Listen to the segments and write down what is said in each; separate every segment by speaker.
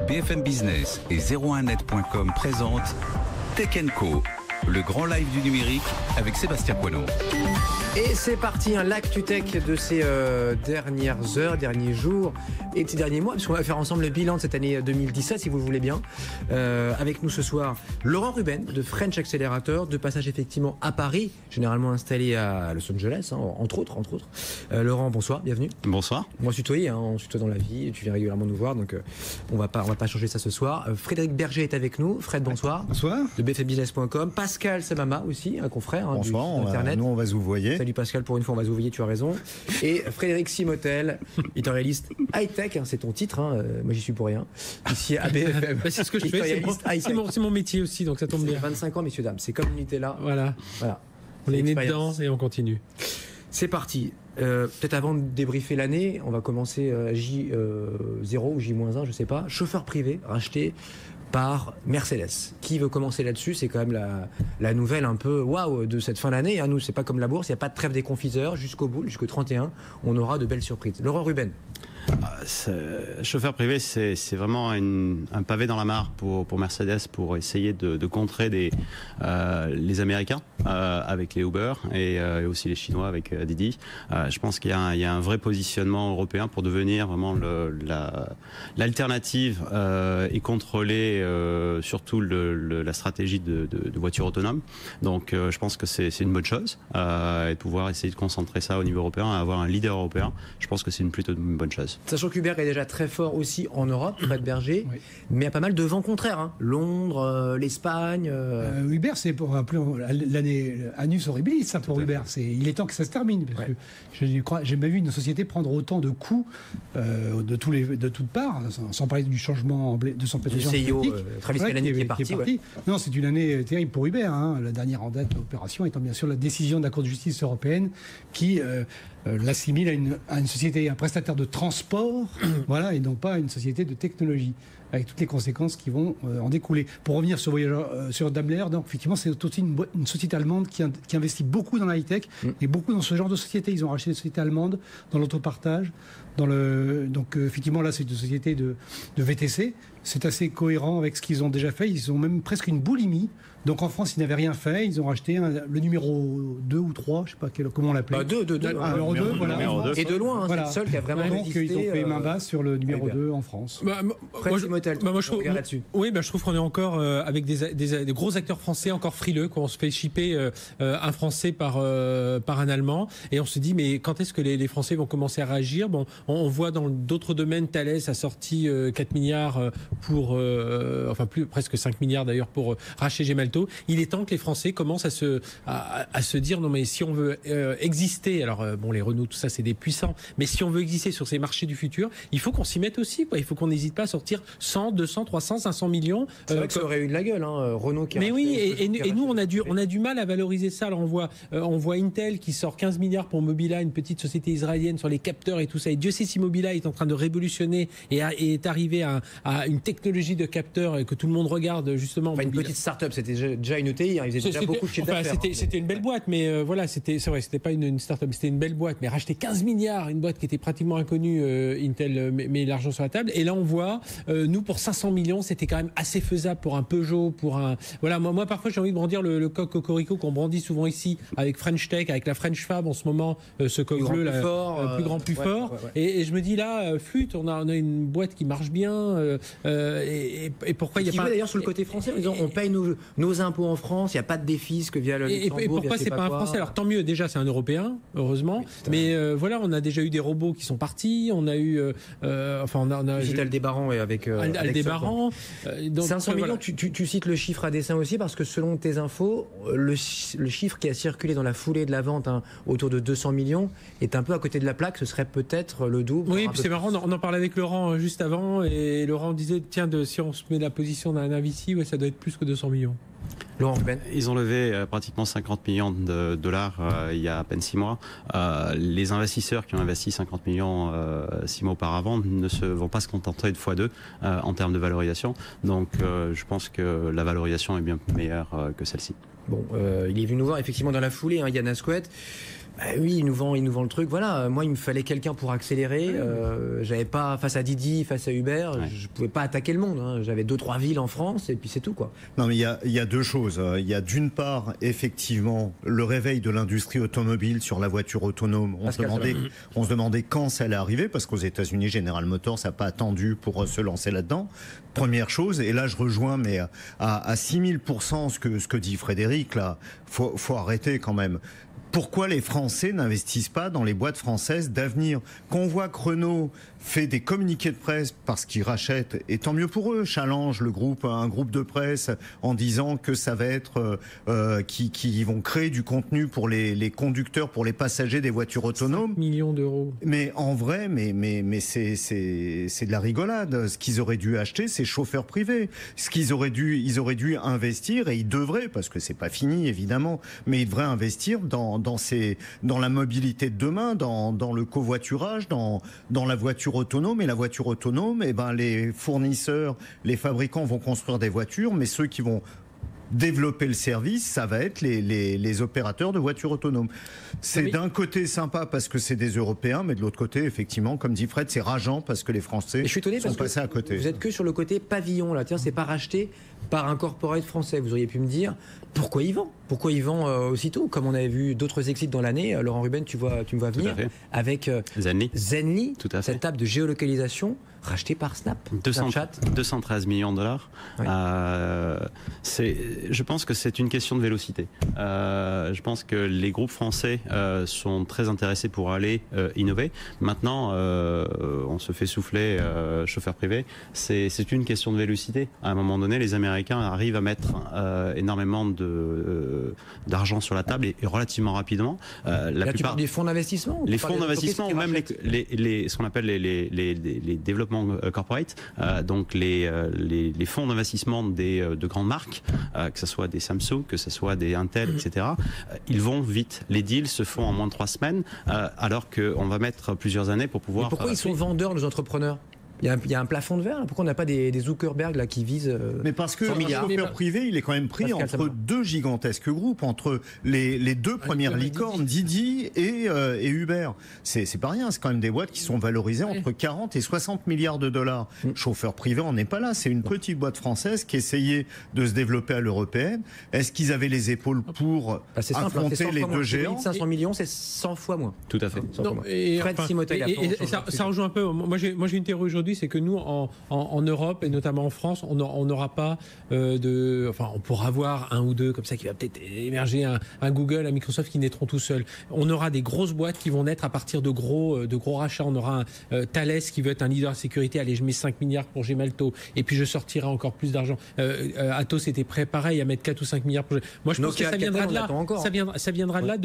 Speaker 1: BFM Business et 01net.com présentent Tech & Co, le grand live du numérique avec Sébastien Coineau.
Speaker 2: Et c'est parti, l'actu tech de ces dernières heures, derniers jours et de ces derniers mois, parce qu'on va faire ensemble le bilan de cette année 2017, si vous le voulez bien. Avec nous ce soir, Laurent Ruben de French Accelerator, de passage effectivement à Paris, généralement installé à Los Angeles, entre autres. Laurent, bonsoir, bienvenue.
Speaker 3: Bonsoir.
Speaker 2: Moi, je tutoyais, on se tutoie dans la vie, tu viens régulièrement nous voir, donc on va pas changer ça ce soir. Frédéric Berger est avec nous. Fred, bonsoir.
Speaker 4: Bonsoir.
Speaker 2: De bfmbusiness.com. Pascal Samama aussi, un confrère
Speaker 4: bonsoir,
Speaker 2: du Internet.
Speaker 4: nous on va se vous voyer.
Speaker 2: Salut Pascal, pour une fois on va se oublier, tu as raison. Et Frédéric Simotel, éditorialiste high-tech, c'est ton titre, moi j'y suis pour rien. Ici à BFM.
Speaker 5: C'est ce que je fais, c'est mon métier aussi, donc ça tombe bien.
Speaker 2: 25 ans, messieurs, dames, c'est comme Nutella.
Speaker 5: Voilà. On est né dedans et on continue.
Speaker 2: C'est parti. Peut-être avant de débriefer l'année, on va commencer J0 ou J-1, je sais pas. Chauffeur privé racheté par Mercedes. Qui veut commencer là-dessus? C'est quand même la nouvelle un peu waouh de cette fin d'année. Nous, c'est pas comme la bourse, il n'y a pas de trêve des confiseurs. Jusqu'au bout, jusqu'au 31, on aura de belles surprises. Laurent Ruben.
Speaker 3: Chauffeur privé, c'est vraiment un pavé dans la mare pour Mercedes pour essayer de contrer les Américains avec les Uber et aussi les Chinois avec Didi. Je pense qu'il y a un vrai positionnement européen pour devenir vraiment l'alternative et contrôler surtout la stratégie de voitures autonomes. Donc je pense que c'est une bonne chose et de pouvoir essayer de concentrer ça au niveau européen, avoir un leader européen. Je pense que c'est plutôt une bonne chose.
Speaker 2: Sachant qu'Uber est déjà très fort aussi en Europe, Fred Berger, oui. Mais il y a pas mal de vents contraires. Londres, l'Espagne.
Speaker 6: Uber, c'est pour l'année Annus Horribilis pour Uber. Il est temps que ça se termine. Parce que j'ai jamais vu une société prendre autant de coups de toutes parts, sans parler du changement de son PDG.
Speaker 2: Du CIO, Travis Kalanick qui est parti. Ouais.
Speaker 6: Non, c'est une année terrible pour Uber. La dernière en date de l'opération étant bien sûr la décision de la Cour de justice européenne qui l'assimile à une société, un prestataire de transport, et non pas une société de technologie, avec toutes les conséquences qui vont en découler. Pour revenir sur Daimler, donc effectivement, c'est aussi une société allemande qui investit beaucoup dans la high-tech et beaucoup dans ce genre de société. Ils ont racheté des sociétés allemandes dans l'autopartage. Donc effectivement, là, c'est une société de VTC. C'est assez cohérent avec ce qu'ils ont déjà fait. Ils ont même presque une boulimie. Donc en France, ils n'avaient rien fait. Ils ont racheté le numéro 2 ou 3, je ne sais pas comment on l'appelait.
Speaker 2: Numéro 2,
Speaker 6: voilà.
Speaker 2: Et de loin, c'est le seul qui a vraiment résisté.
Speaker 6: Donc ils ont fait main basse sur le numéro 2 en France.
Speaker 5: Je trouve qu'on est encore avec des gros acteurs français encore frileux, qu'on se fait shipper un Français par un Allemand. Et on se dit, mais quand est-ce que les Français vont commencer à réagir? Bon, on voit dans d'autres domaines, Thales a sorti 4 milliards pour, presque 5 milliards d'ailleurs pour racheter Gemalto. Il est temps que les Français commencent à se dire, non mais si on veut exister, alors les Renault, tout ça c'est des puissants, mais si on veut exister sur ces marchés du futur, il faut qu'on s'y mette aussi, Il faut qu'on n'hésite pas à sortir 100, 200, 300, 500 millions.
Speaker 2: C'est vrai que ça aurait eu de la gueule, Renault qui a...
Speaker 5: Mais oui, et nous on a du mal à valoriser ça. Alors on voit Intel qui sort 15 milliards pour Mobila, une petite société israélienne sur les capteurs et tout ça. Et Dieu sait si Mobila est en train de révolutionner et est arrivé à une technologie de capteurs que tout le monde regarde justement.
Speaker 2: Une petite start-up, c'était déjà une ETI, ils faisaient déjà beaucoup de chiffre d'affaires.
Speaker 5: C'était une belle boîte, mais c'est vrai, c'était pas une start-up, c'était une belle boîte, mais racheter 15 milliards, une boîte qui était pratiquement inconnue, Intel met l'argent sur la table. Et là on voit, nous pour 500 millions, c'était quand même assez faisable pour un Peugeot, pour un... Voilà, moi parfois j'ai envie de brandir le coq cocorico qu'on brandit souvent ici, avec French Tech, avec la French Fab en ce moment, ce coq bleu, plus grand, plus fort. Et je me dis là, flûte, on a une boîte qui marche bien, et pourquoi il y a pas...
Speaker 2: D'ailleurs sur le côté français, en disant, on paye nos impôts en France, il n'y a pas de défisque via le Luxembourg.
Speaker 5: Et pourquoi c'est pas un Français? Alors tant mieux, déjà c'est un Européen, heureusement. Oui, mais on a déjà eu des robots qui sont partis, on a eu...
Speaker 2: Aldébaran avec
Speaker 5: Aldébaran.
Speaker 2: 500 millions, tu cites le chiffre à dessein aussi, parce que selon tes infos, le chiffre qui a circulé dans la foulée de la vente, autour de 200 millions, est un peu à côté de la plaque, ce serait peut-être le double.
Speaker 5: Oui, c'est marrant, on en parlait avec Laurent juste avant, et Laurent disait, tiens, si on se met la position d'un investi, ça doit être plus que 200 millions.
Speaker 2: Laurent Ruben.
Speaker 3: Ils ont levé pratiquement 50 millions de dollars il y a à peine 6 mois. Les investisseurs qui ont investi 50 millions 6 mois auparavant ne vont pas se contenter de x2 en termes de valorisation. Donc je pense que la valorisation est bien meilleure que celle-ci.
Speaker 2: Bon, il est venu nous voir effectivement dans la foulée, Yann Asquette. Oui, ils nous vendent le truc. Voilà, moi, il me fallait quelqu'un pour accélérer. J'avais pas, face à Didi, face à Uber, je pouvais pas attaquer le monde. Hein. J'avais 2-3 villes en France et puis c'est tout, quoi.
Speaker 4: Non, mais il y a deux choses. Il y a d'une part, effectivement, le réveil de l'industrie automobile sur la voiture autonome. On se demandait quand ça allait arriver, parce qu'aux États-Unis, General Motors n'a pas attendu pour se lancer là-dedans. Première chose, et là je rejoins, mais à 6000% ce que dit Frédéric, là, faut arrêter quand même. Pourquoi les Français n'investissent pas dans les boîtes françaises d'avenir? Qu'on voit que Renault fait des communiqués de presse parce qu'ils rachètent, et tant mieux pour eux, challenge un groupe de presse en disant que ça va être qui vont créer du contenu pour les conducteurs, pour les passagers des voitures autonomes.
Speaker 5: 5 millions d'euros.
Speaker 4: Mais en vrai, mais c'est de la rigolade. Ce qu'ils auraient dû acheter, c'est chauffeurs privés. Ils auraient dû investir, et ils devraient, parce que c'est pas fini évidemment, mais ils devraient investir dans la mobilité de demain, dans le covoiturage, dans la voiture autonome. Et la voiture autonome, les fournisseurs, les fabricants vont construire des voitures, mais ceux qui vont développer le service, ça va être les opérateurs de voitures autonomes. C'est d'un côté sympa parce que c'est des Européens, mais de l'autre côté, effectivement, comme dit Fred, c'est rageant parce que les Français sont passés à côté.
Speaker 2: Vous êtes que sur le côté pavillon, là. Tiens, c'est pas racheté par un corporate français. Vous auriez pu me dire pourquoi ils vendent. Pourquoi ils vendent aussitôt, comme on avait vu d'autres exits dans l'année. Laurent Ruben, tu me vois venir avec Zenly, cette table de géolocalisation rachetée par Snap.
Speaker 3: 213 millions de dollars. Oui. Je pense que c'est une question de vélocité. Je pense que les groupes français sont très intéressés pour aller innover. Maintenant, on se fait souffler chauffeur privé. C'est une question de vélocité. À un moment donné, les Américains arrivent à mettre énormément d'argent sur la table et relativement rapidement.
Speaker 2: La plupart des fonds d'investissement.
Speaker 3: Les fonds d'investissement ou même ce qu'on appelle les développements corporate, donc les fonds d'investissement de grandes marques, que ce soit des Samsung, que ce soit des Intel, etc. Ils vont vite. Les deals se font en moins de 3 semaines, alors qu'on va mettre plusieurs années pour pouvoir...
Speaker 2: Mais pourquoi ils sont vendeurs, nos entrepreneurs ? Il y a un plafond de verre, là. Pourquoi on n'a pas des Zuckerberg là, qui visent
Speaker 4: mais parce que le chauffeur privé, il est quand même pris entre deux gigantesques groupes, entre les deux premières licornes, Didi et Uber. C'est pas rien, c'est quand même des boîtes qui sont valorisées entre 40 et 60 milliards de dollars. Chauffeur privé, on n'est pas là. C'est une petite boîte française qui essayait de se développer à l'européenne. Est-ce qu'ils avaient les épaules pour affronter les deux géants?
Speaker 2: 500 millions, c'est 100 fois moins.
Speaker 3: Tout à fait.
Speaker 2: Fred Simotay,
Speaker 5: ça rejoint un peu. Moi, j'ai une théorie aujourd'hui, c'est que nous, en Europe et notamment en France, on n'aura pas on pourra avoir un ou deux comme ça qui va peut-être émerger, un Google, un Microsoft qui naîtront tout seuls. On aura des grosses boîtes qui vont naître à partir de gros rachats. On aura un Thales qui veut être un leader de sécurité. Allez, je mets 5 milliards pour Gemalto et puis je sortirai encore plus d'argent. Atos était prêt, pareil, à mettre 4 ou 5 milliards pour... Moi, je pense que ça viendra de là. Ça viendra de là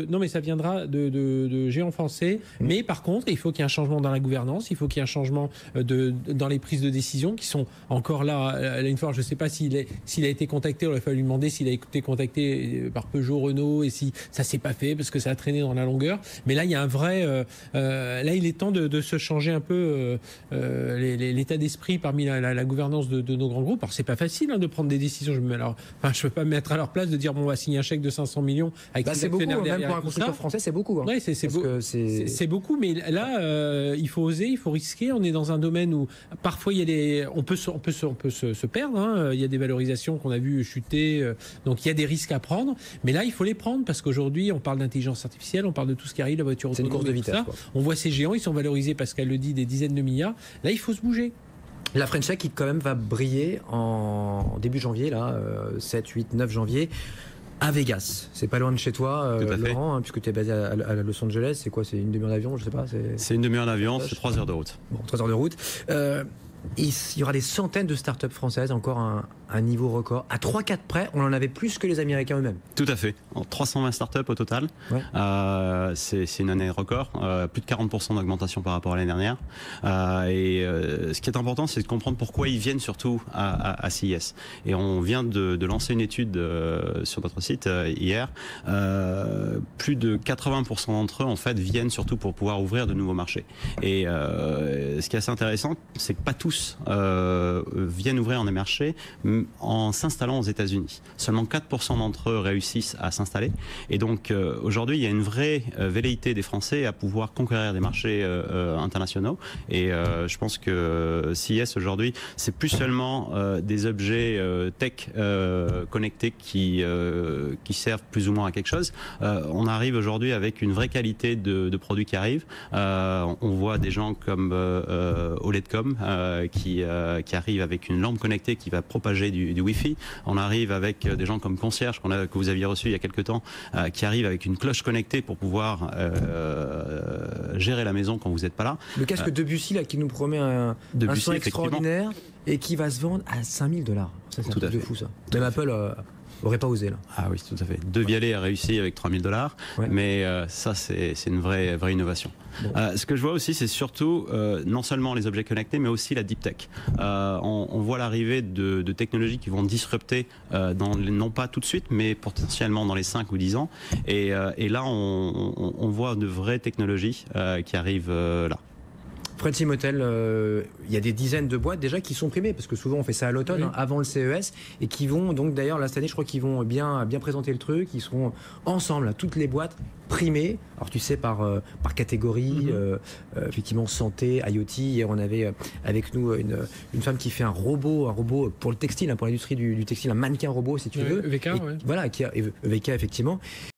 Speaker 5: non, mais ça viendra de géants français. Mais par contre, il faut qu'il y ait un changement dans la gouvernance. Il faut qu'il y ait un changement dans les prises de décision qui sont encore là. Une fois, je ne sais pas s'il a été contacté, il aurait fallu lui demander s'il a été contacté par Peugeot, Renault, et si ça s'est pas fait parce que ça a traîné dans la longueur. Mais là, il y a un vrai... là, il est temps de se changer un peu l'état d'esprit parmi la gouvernance de nos grands groupes. Alors, c'est pas facile de prendre des décisions. Je peux pas me mettre à leur place de dire on va signer un chèque de 500 millions avec
Speaker 2: c'est beaucoup, même pour un constructeur français, c'est beaucoup. Hein.
Speaker 5: Ouais, c'est beaucoup, mais là, il faut oser, il faut risquer. On est dans un domaine où parfois on peut se perdre. Hein. Il y a des valorisations qu'on a vues chuter, donc il y a des risques à prendre. Mais là, il faut les prendre parce qu'aujourd'hui, on parle d'intelligence artificielle, on parle de tout ce qui arrive, la voiture autonome.
Speaker 2: C'est une course de vitesse.
Speaker 5: On voit ces géants, ils sont valorisés parce qu'elle le dit des dizaines de milliards. Là, il faut se bouger.
Speaker 2: La French Tech qui quand même va briller en début janvier, là, 7, 8, 9 janvier. À Vegas, c'est pas loin de chez toi, Laurent, puisque tu es basé à Los Angeles. C'est quoi? C'est une demi-heure d'avion, je sais pas.
Speaker 3: C'est une demi-heure d'avion, c'est 3 heures de route.
Speaker 2: Bon, 3 heures de route. Il y aura des centaines de startups françaises, encore un niveau record. À 3-4 près, on en avait plus que les Américains eux-mêmes.
Speaker 3: Tout à fait. 320 startups au total. Ouais. C'est une année record. Plus de 40% d'augmentation par rapport à l'année dernière. Ce qui est important, c'est de comprendre pourquoi ils viennent surtout à CES. Et on vient de lancer une étude sur notre site hier. Plus de 80% d'entre eux, en fait, viennent surtout pour pouvoir ouvrir de nouveaux marchés. Et ce qui est assez intéressant, c'est que pas tous tous viennent ouvrir dans des marchés en s'installant aux États-Unis. Seulement 4% d'entre eux réussissent à s'installer. Et donc aujourd'hui, il y a une vraie velléité des Français à pouvoir conquérir des marchés internationaux. Et je pense que CES aujourd'hui, c'est plus seulement des objets tech connectés qui servent plus ou moins à quelque chose. On arrive aujourd'hui avec une vraie qualité de produits qui arrivent. On voit des gens comme OLEDcom qui arrivent avec une lampe connectée qui va propager du Wi-Fi. On arrive avec des gens comme Concierge que vous aviez reçu il y a quelques temps, qui arrivent avec une cloche connectée pour pouvoir gérer la maison quand vous n'êtes pas là.
Speaker 2: Le casque Debussy là, qui nous promet un son extraordinaire et qui va se vendre à $5 000. Ça, c'est un truc de fou, ça. Même Apple n'aurait pas osé là.
Speaker 3: Ah oui, tout à fait. De Vialet a réussi avec $3 000, mais ça c'est une vraie innovation. Bon. Ce que je vois aussi, c'est surtout non seulement les objets connectés, mais aussi la deep tech. On voit l'arrivée de technologies qui vont disrupter, non pas tout de suite, mais potentiellement dans les 5 ou 10 ans. Et là, on voit de vraies technologies qui arrivent là.
Speaker 2: Fred Simotel, il y a des dizaines de boîtes déjà qui sont primées, parce que souvent on fait ça à l'automne, avant le CES, et qui vont donc d'ailleurs là cette année, je crois qu'ils vont bien présenter le truc. Ils seront ensemble, là, toutes les boîtes primées. Alors tu sais par catégorie, effectivement santé, IoT. Hier on avait avec nous une femme qui fait un robot pour le textile, pour l'industrie du textile, un mannequin robot si tu veux.
Speaker 5: EVK,
Speaker 2: Voilà, qui a EVK effectivement.